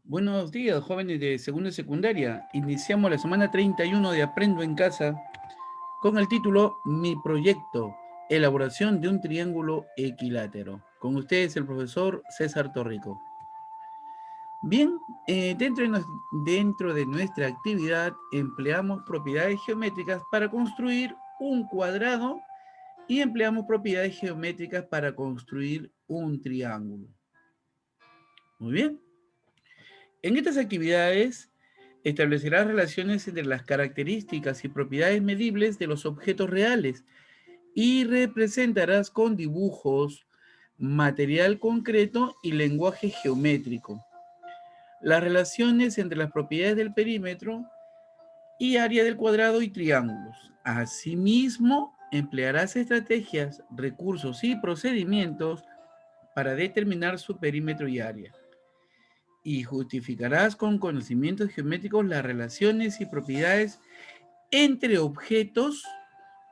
Buenos días, jóvenes de segundo y secundaria. Iniciamos la semana 31 de Aprendo en Casa con el título Mi proyecto, elaboración de un triángulo equilátero. Con ustedes el profesor César Torrico. Bien, dentro de nuestra actividad empleamos propiedades geométricas para construir un cuadrado y empleamos propiedades geométricas para construir un triángulo. Muy bien. En estas actividades establecerás relaciones entre las características y propiedades medibles de los objetos reales y representarás con dibujos, material concreto y lenguaje geométrico las relaciones entre las propiedades del perímetro y área del cuadrado y triángulos. Asimismo, emplearás estrategias, recursos y procedimientos para determinar su perímetro y área. Y justificarás con conocimientos geométricos las relaciones y propiedades entre objetos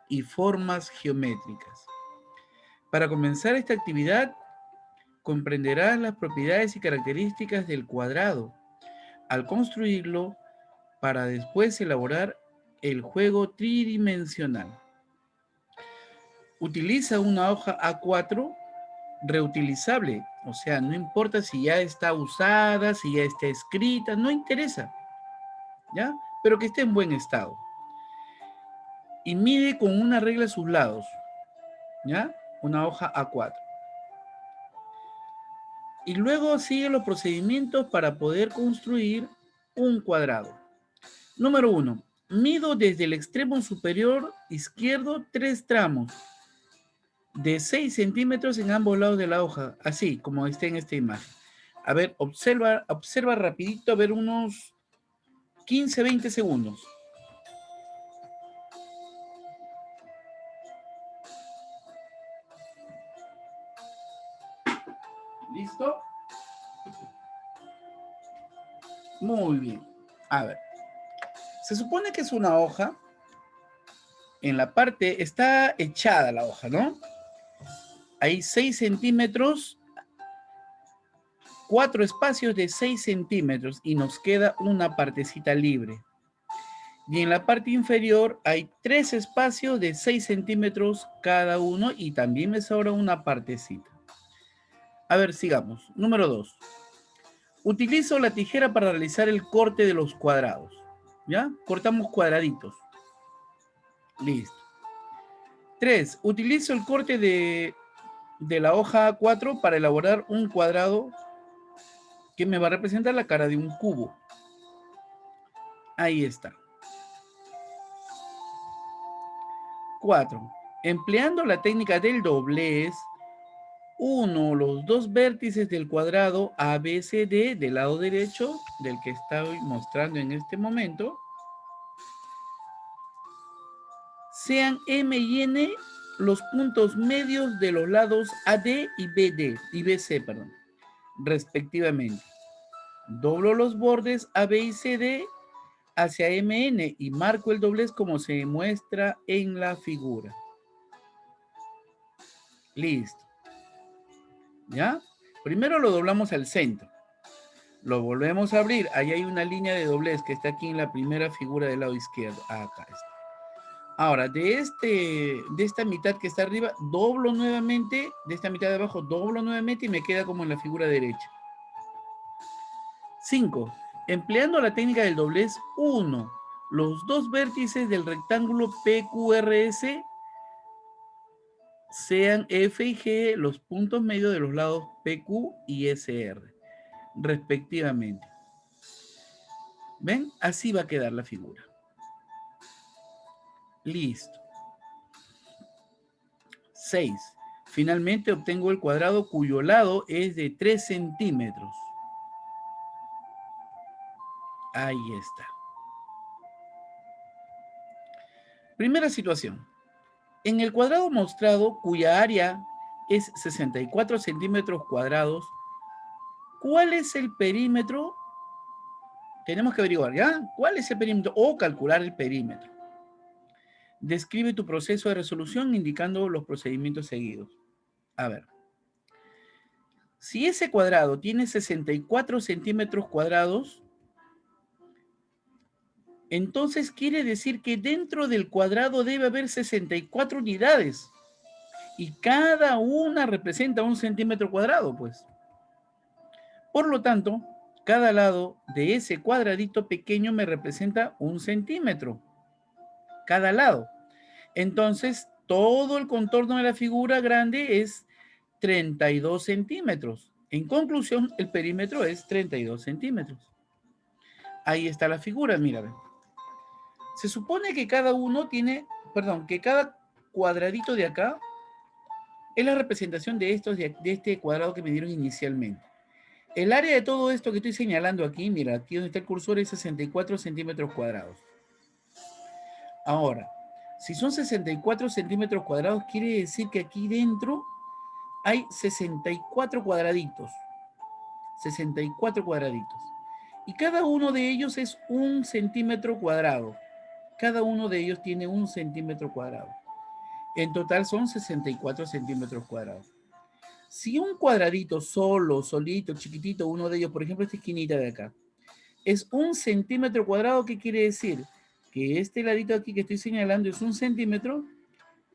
y formas geométricas. Para comenzar esta actividad, comprenderás las propiedades y características del cuadrado al construirlo para después elaborar el juego tridimensional. Utiliza una hoja A4 reutilizable, o sea, no importa si ya está usada, si ya está escrita, no interesa, ¿ya? Pero que esté en buen estado. Y mide con una regla sus lados, ¿ya? Una hoja A4. Y luego sigue los procedimientos para poder construir un cuadrado. Número 1. Mido desde el extremo superior izquierdo 3 tramos de 6 centímetros en ambos lados de la hoja, así como está en esta imagen. A ver, observa rapidito, a ver unos 15, 20 segundos. ¿Listo? Muy bien. A ver, se supone que es una hoja. En la parte, está echada la hoja, ¿no? Hay 6 centímetros, 4 espacios de 6 centímetros y nos queda una partecita libre. Y en la parte inferior hay 3 espacios de 6 centímetros cada uno y también me sobra una partecita. A ver, sigamos. Número 2. Utilizo la tijera para realizar el corte de los cuadrados. ¿Ya? Cortamos cuadraditos. Listo. 3. Utilizo el corte de la hoja A4 para elaborar un cuadrado que me va a representar la cara de un cubo. Ahí está. 4. Empleando la técnica del doblez, uno los dos vértices del cuadrado ABCD del lado derecho, del que estoy mostrando en este momento, sean M y N los puntos medios de los lados AD y BC, respectivamente. Doblo los bordes AB y CD hacia MN y marco el doblez como se muestra en la figura. Listo. ¿Ya? Primero lo doblamos al centro. Lo volvemos a abrir. Ahí hay una línea de doblez que está aquí en la primera figura del lado izquierdo. Acá está. Ahora, de esta mitad que está arriba, doblo nuevamente. De esta mitad de abajo, doblo nuevamente y me queda como en la figura derecha. 5. Empleando la técnica del doblez, 1. Los dos vértices del rectángulo PQRS sean F y G los puntos medios de los lados PQ y SR, respectivamente. ¿Ven? Así va a quedar la figura. Listo. 6. Finalmente obtengo el cuadrado cuyo lado es de 3 centímetros. Ahí está. Primera situación. En el cuadrado mostrado, cuya área es 64 centímetros cuadrados, ¿cuál es el perímetro? Tenemos que averiguar, ¿ya? ¿Cuál es el perímetro? O calcular el perímetro. Describe tu proceso de resolución indicando los procedimientos seguidos. A ver. Si ese cuadrado tiene 64 centímetros cuadrados, entonces quiere decir que dentro del cuadrado debe haber 64 unidades. Y cada una representa 1 centímetro cuadrado, pues. Por lo tanto, cada lado de ese cuadradito pequeño me representa 1 centímetro. Cada lado. Entonces, todo el contorno de la figura grande es 32 centímetros. En conclusión, el perímetro es 32 centímetros. Ahí está la figura, mira. Se supone que cada uno tiene, perdón, que cada cuadradito de acá es la representación de este cuadrado que me dieron inicialmente. El área de todo esto que estoy señalando aquí, mira, aquí donde está el cursor, es 64 centímetros cuadrados. Ahora, si son 64 centímetros cuadrados, quiere decir que aquí dentro hay 64 cuadraditos. 64 cuadraditos. Y cada uno de ellos es 1 centímetro cuadrado. Cada uno de ellos tiene 1 centímetro cuadrado. En total son 64 centímetros cuadrados. Si un cuadradito solito, chiquitito, uno de ellos, por ejemplo, esta esquinita de acá, es 1 centímetro cuadrado, ¿qué quiere decir? Que este ladito aquí que estoy señalando es 1 centímetro,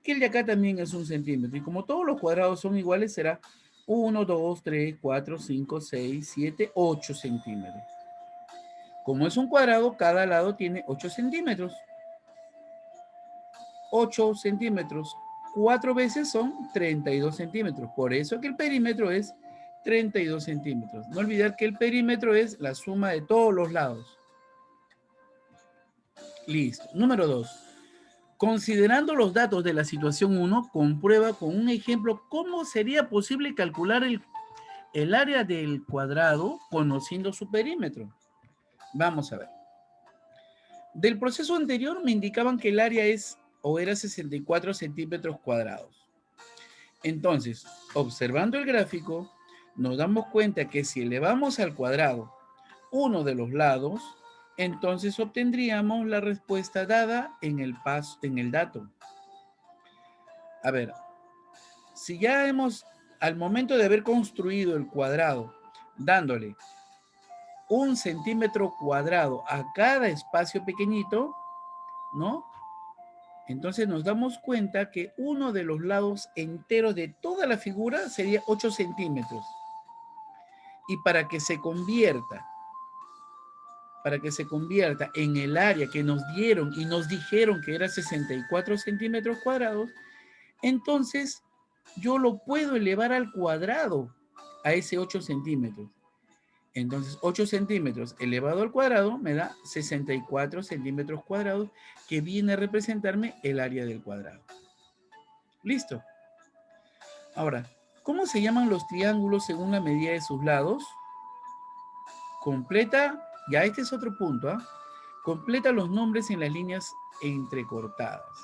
que el de acá también es 1 centímetro. Y como todos los cuadrados son iguales, será 1, 2, 3, 4, 5, 6, 7, 8 centímetros. Como es un cuadrado, cada lado tiene 8 centímetros. 8 centímetros. 4 veces son 32 centímetros. Por eso que el perímetro es 32 centímetros. No olvidar que el perímetro es la suma de todos los lados. Listo. Número 2. Considerando los datos de la situación 1, comprueba con un ejemplo cómo sería posible calcular el área del cuadrado conociendo su perímetro. Vamos a ver. Del proceso anterior me indicaban que el área era 64 centímetros cuadrados. Entonces, observando el gráfico, nos damos cuenta que si elevamos al cuadrado uno de los lados, entonces obtendríamos la respuesta dada en el dato. A ver, si ya al momento de haber construido el cuadrado, dándole 1 centímetro cuadrado a cada espacio pequeñito, ¿no? Entonces nos damos cuenta que uno de los lados enteros de toda la figura sería 8 centímetros. Y para que se convierta en el área que nos dieron y nos dijeron que era 64 centímetros cuadrados, entonces yo lo puedo elevar al cuadrado a ese 8 centímetros. Entonces 8 centímetros elevado al cuadrado me da 64 centímetros cuadrados, que viene a representarme el área del cuadrado. Listo. Ahora, ¿cómo se llaman los triángulos según la medida de sus lados? Completa, ya este es otro punto, ¿ah? Completa los nombres en las líneas entrecortadas.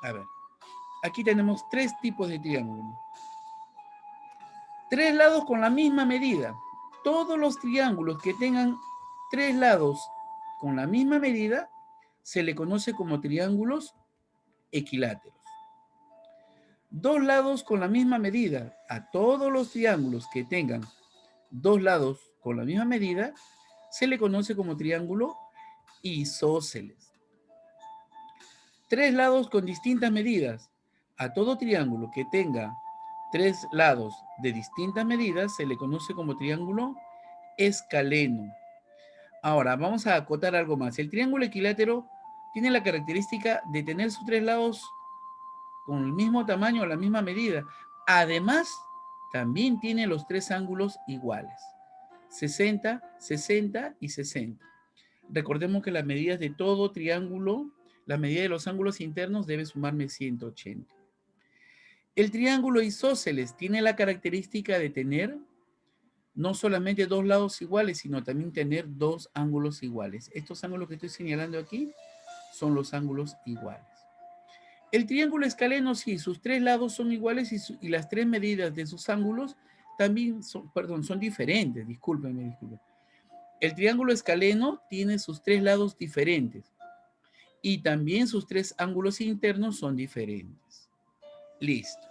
A ver, aquí tenemos 3 tipos de triángulo. 3 lados con la misma medida. Todos los triángulos que tengan 3 lados con la misma medida se le conoce como triángulos equiláteros. 2 lados con la misma medida. A todos los triángulos que tengan 2 lados con la misma medida se le conoce como triángulo isósceles. 3 lados con distintas medidas. A todo triángulo que tenga 3 lados de distintas medidas se le conoce como triángulo escaleno. Ahora, vamos a acotar algo más. El triángulo equilátero tiene la característica de tener sus 3 lados con el mismo tamaño o la misma medida. Además, también tiene los 3 ángulos iguales. 60, 60 y 60. Recordemos que las medidas de todo triángulo, la medida de los ángulos internos debe sumarme 180. El triángulo isósceles tiene la característica de tener no solamente 2 lados iguales, sino también tener 2 ángulos iguales. Estos ángulos que estoy señalando aquí son los ángulos iguales. El triángulo escaleno, sí, sus 3 lados son iguales y las 3 medidas de sus ángulos también son diferentes. Discúlpenme. El triángulo escaleno tiene sus 3 lados diferentes y también sus 3 ángulos internos son diferentes. Listo.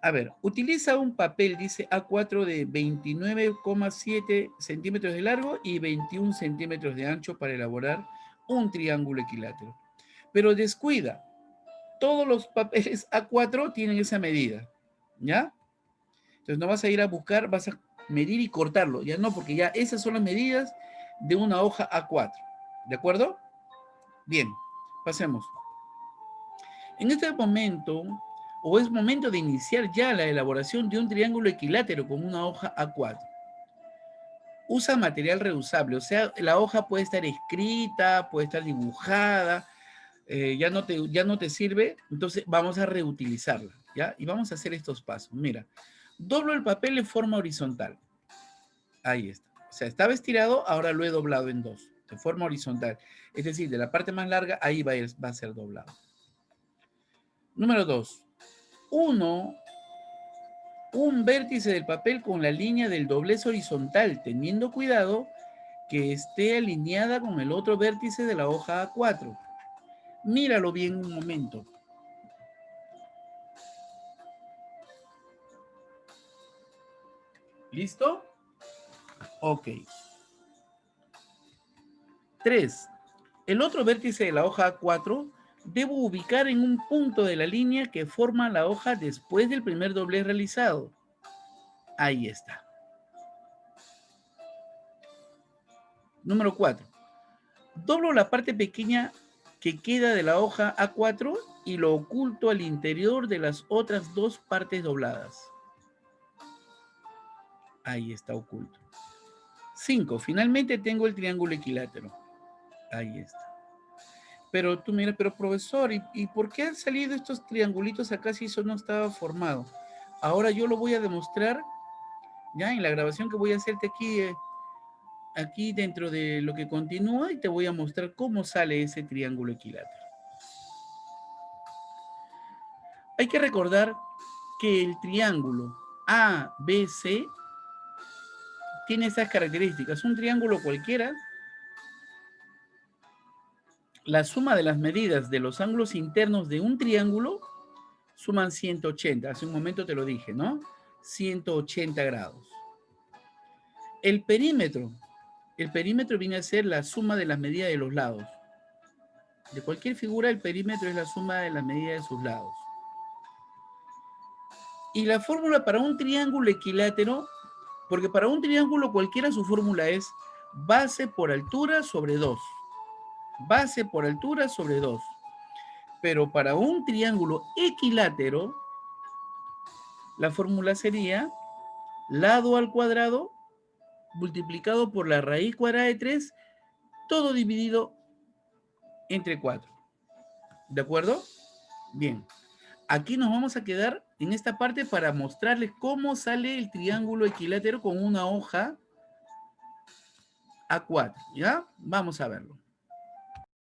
A ver, utiliza un papel, dice A4 de 29,7 centímetros de largo y 21 centímetros de ancho para elaborar un triángulo equilátero. Pero descuida, todos los papeles A4 tienen esa medida, ¿ya? Entonces no vas a ir a buscar, vas a medir y cortarlo, ya no, porque ya esas son las medidas de una hoja A4, ¿de acuerdo? Bien, pasemos. En este momento, o es momento de iniciar ya la elaboración de un triángulo equilátero con una hoja A4. Usa material reusable, o sea, la hoja puede estar escrita, puede estar dibujada, ya no te sirve, entonces vamos a reutilizarla, ¿ya? Y vamos a hacer estos pasos. Mira, doblo el papel en forma horizontal. Ahí está. O sea, estaba estirado, ahora lo he doblado en dos, de forma horizontal. Es decir, de la parte más larga, ahí va a ser doblado. Número 2. Un vértice del papel con la línea del doblez horizontal, teniendo cuidado que esté alineada con el otro vértice de la hoja A4. Míralo bien un momento. ¿Listo? Ok. 3. El otro vértice de la hoja A4 debo ubicar en un punto de la línea que forma la hoja después del primer doblez realizado. Ahí está. Número 4. Doblo la parte pequeña que queda de la hoja A4 y lo oculto al interior de las otras dos partes dobladas. Ahí está oculto. 5. Finalmente tengo el triángulo equilátero. Ahí está. Pero tú mira, pero profesor, ¿y por qué han salido estos triangulitos acá si eso no estaba formado? Ahora yo lo voy a demostrar ya en la grabación que voy a hacerte aquí, aquí dentro de lo que continúa y te voy a mostrar cómo sale ese triángulo equilátero. Hay que recordar que el triángulo ABC tiene estas características. Un triángulo cualquiera, la suma de las medidas de los ángulos internos de un triángulo suman 180. Hace un momento te lo dije, ¿no? 180 grados. El perímetro viene a ser la suma de las medidas de los lados. De cualquier figura, el perímetro es la suma de las medidas de sus lados. Y la fórmula para un triángulo equilátero, porque para un triángulo cualquiera su fórmula es base por altura sobre 2. Base por altura sobre 2. Pero para un triángulo equilátero, la fórmula sería lado al cuadrado multiplicado por la raíz cuadrada de 3, todo dividido entre 4. ¿De acuerdo? Bien. Aquí nos vamos a quedar en esta parte para mostrarles cómo sale el triángulo equilátero con una hoja A4. ¿Ya? Vamos a verlo.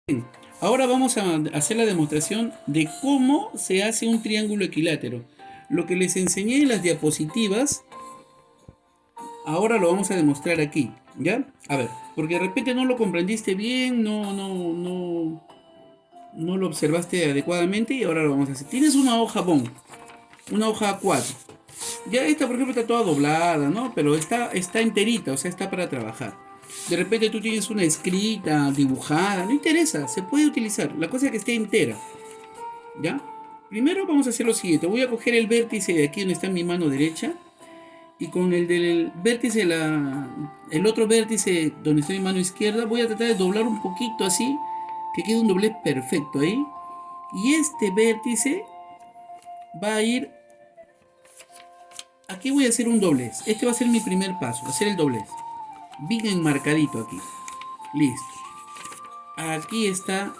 Bien. Ahora vamos a hacer la demostración de cómo se hace un triángulo equilátero. Lo que les enseñé en las diapositivas, ahora lo vamos a demostrar aquí. ¿Ya? A ver, porque de repente no lo comprendiste bien, no lo observaste adecuadamente y ahora lo vamos a hacer. Tienes una hoja bond, una hoja A4. Ya esta, por ejemplo, está toda doblada, ¿no? Pero está enterita, o sea, está para trabajar. De repente tú tienes una escrita, dibujada, no interesa, se puede utilizar. La cosa es que esté entera, ¿ya? Primero vamos a hacer lo siguiente. Voy a coger el vértice de aquí donde está mi mano derecha y con el del vértice, el otro vértice donde está mi mano izquierda, voy a tratar de doblar un poquito así, que quede un doblez perfecto ahí. Y este vértice va a ir... Aquí voy a hacer un doblez. Este va a ser mi primer paso, hacer el doblez. Bien enmarcadito aquí. Listo. Aquí está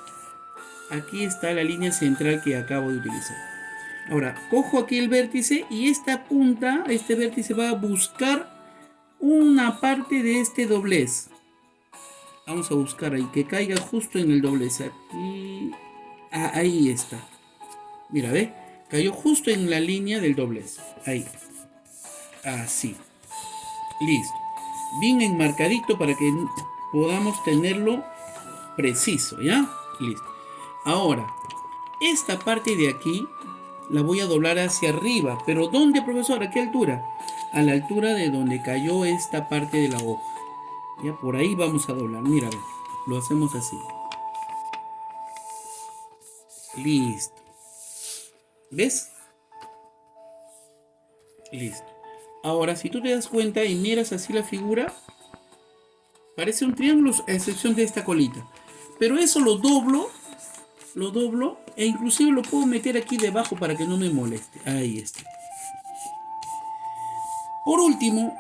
la línea central que acabo de utilizar. Ahora, cojo aquí el vértice y esta punta, este vértice va a buscar una parte de este doblez. Vamos a buscar ahí, que caiga justo en el doblez. Aquí. Ah, ahí está. Mira, ¿ve? Cayó justo en la línea del doblez. Ahí. Así. Listo. Bien enmarcadito para que podamos tenerlo preciso, ¿ya? Listo. Ahora, esta parte de aquí la voy a doblar hacia arriba. ¿Pero dónde, profesor? ¿A qué altura? A la altura de donde cayó esta parte de la hoja. Ya por ahí vamos a doblar. Mira, ve, lo hacemos así. Listo. ¿Ves? Listo. Ahora, si tú te das cuenta y miras así la figura, parece un triángulo a excepción de esta colita. Pero eso lo doblo e inclusive lo puedo meter aquí debajo para que no me moleste. Ahí está. Por último,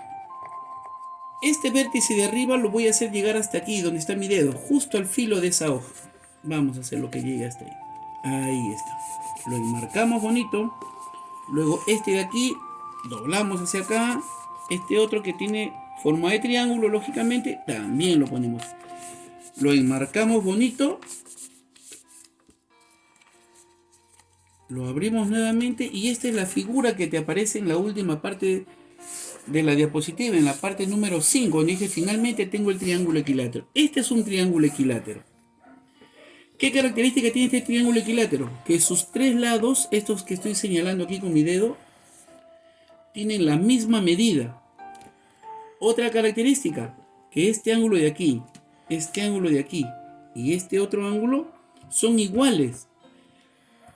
este vértice de arriba lo voy a hacer llegar hasta aquí, donde está mi dedo, justo al filo de esa hoja. Vamos a hacer lo que llegue hasta ahí. Ahí está. Lo enmarcamos bonito. Luego este de aquí, doblamos hacia acá. Este otro que tiene forma de triángulo, lógicamente, también lo ponemos. Lo enmarcamos bonito. Lo abrimos nuevamente y esta es la figura que te aparece en la última parte de la diapositiva, en la parte número 5, donde dice finalmente tengo el triángulo equilátero. Este es un triángulo equilátero. ¿Qué característica tiene este triángulo equilátero? Que sus tres lados, estos que estoy señalando aquí con mi dedo, tienen la misma medida. Otra característica, que este ángulo de aquí y este otro ángulo son iguales.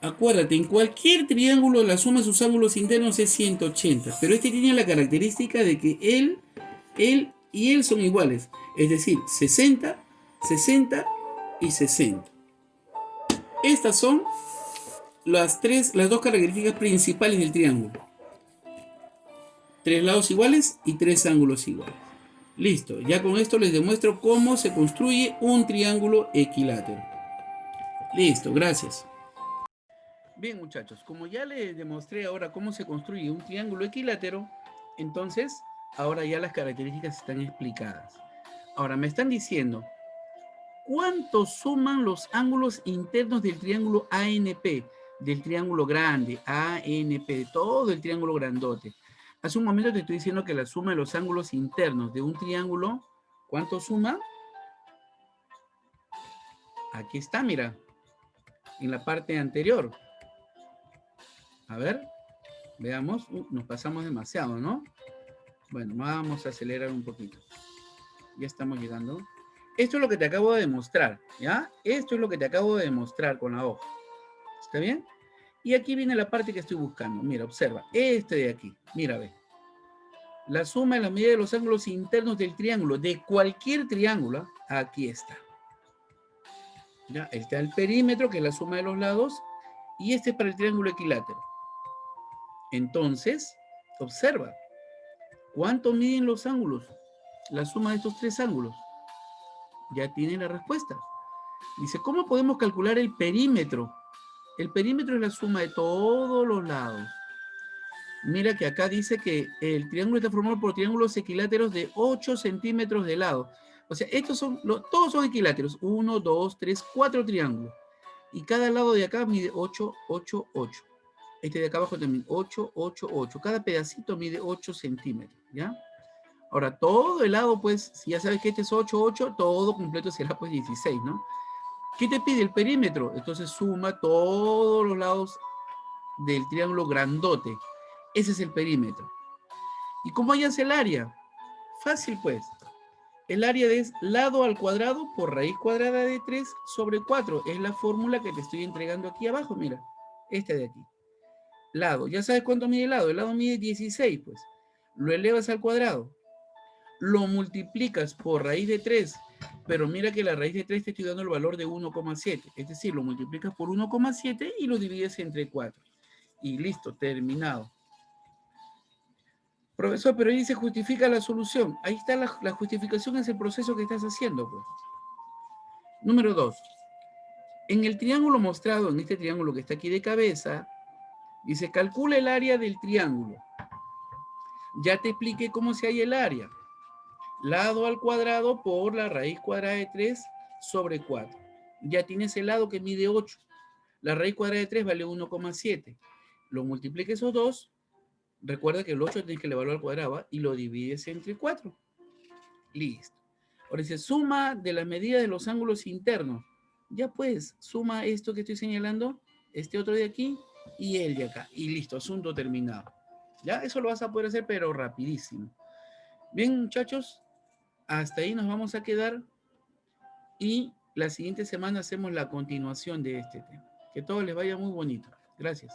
Acuérdate, en cualquier triángulo la suma de sus ángulos internos es 180, pero este tiene la característica de que él y él son iguales, es decir, 60, 60 y 60. Estas son las dos características principales del triángulo. Tres lados iguales y tres ángulos iguales. Listo, ya con esto les demuestro cómo se construye un triángulo equilátero. Listo, gracias. Bien, muchachos, como ya les demostré ahora cómo se construye un triángulo equilátero, entonces ahora ya las características están explicadas. Ahora me están diciendo, ¿cuánto suman los ángulos internos del triángulo ANP? Del triángulo grande, ANP, todo el triángulo grandote. Hace un momento te estoy diciendo que la suma de los ángulos internos de un triángulo, ¿cuánto suma? Aquí está, mira, en la parte anterior. A ver, veamos. Nos pasamos demasiado, ¿no? Bueno, vamos a acelerar un poquito. Ya estamos llegando. Esto es lo que te acabo de demostrar, ¿ya? Esto es lo que te acabo de demostrar con la hoja. ¿Está bien? Y aquí viene la parte que estoy buscando. Mira, observa. Este de aquí. Mira, ve. La suma de la medida de los ángulos internos del triángulo, de cualquier triángulo, aquí está. ¿Ya? Está el perímetro, que es la suma de los lados, y este es para el triángulo equilátero. Entonces, observa. ¿Cuánto miden los ángulos? La suma de estos tres ángulos. Ya tienen la respuesta. Dice, ¿cómo podemos calcular el perímetro? El perímetro es la suma de todos los lados. Mira que acá dice que el triángulo está formado por triángulos equiláteros de 8 centímetros de lado. O sea, todos son equiláteros. 1, 2, 3, 4 triángulos. Y cada lado de acá mide 8, 8, 8. Este de acá abajo también, 8, 8, 8. Cada pedacito mide 8 centímetros, ¿ya? Ahora, todo el lado, pues, si ya sabes que este es 8, 8, todo completo será, pues, 16, ¿no? ¿Qué te pide el perímetro? Entonces suma todos los lados del triángulo grandote. Ese es el perímetro. ¿Y cómo hallas el área? Fácil, pues. El área es lado al cuadrado por raíz cuadrada de 3 sobre 4. Es la fórmula que te estoy entregando aquí abajo, mira. Este de aquí. Lado. ¿Ya sabes cuánto mide el lado? El lado mide 16, pues. Lo elevas al cuadrado. Lo multiplicas por raíz de 3. Pero mira que la raíz de 3 te estoy dando el valor de 1,7. Es decir, lo multiplicas por 1,7 y lo divides entre 4. Y listo, terminado. Profesor, pero ahí se justifica la solución. Ahí está la justificación, es el proceso que estás haciendo, pues. Número 2. En el triángulo mostrado, en este triángulo que está aquí de cabeza, dice, calcula el área del triángulo. Ya te expliqué cómo se halla el área. Lado al cuadrado por la raíz cuadrada de 3 sobre 4. Ya tienes el lado que mide 8. La raíz cuadrada de 3 vale 1,7. Lo multiplica esos dos. Recuerda que el 8 tienes que elevarlo al cuadrado, ¿va? Y lo divides entre 4. Listo. Ahora dice, suma de las medidas de los ángulos internos. Ya pues, suma esto que estoy señalando, este otro de aquí, y el de acá. Y listo, asunto terminado. Ya, eso lo vas a poder hacer, pero rapidísimo. Bien, muchachos, hasta ahí nos vamos a quedar y la siguiente semana hacemos la continuación de este tema. Que todo les vaya muy bonito. Gracias.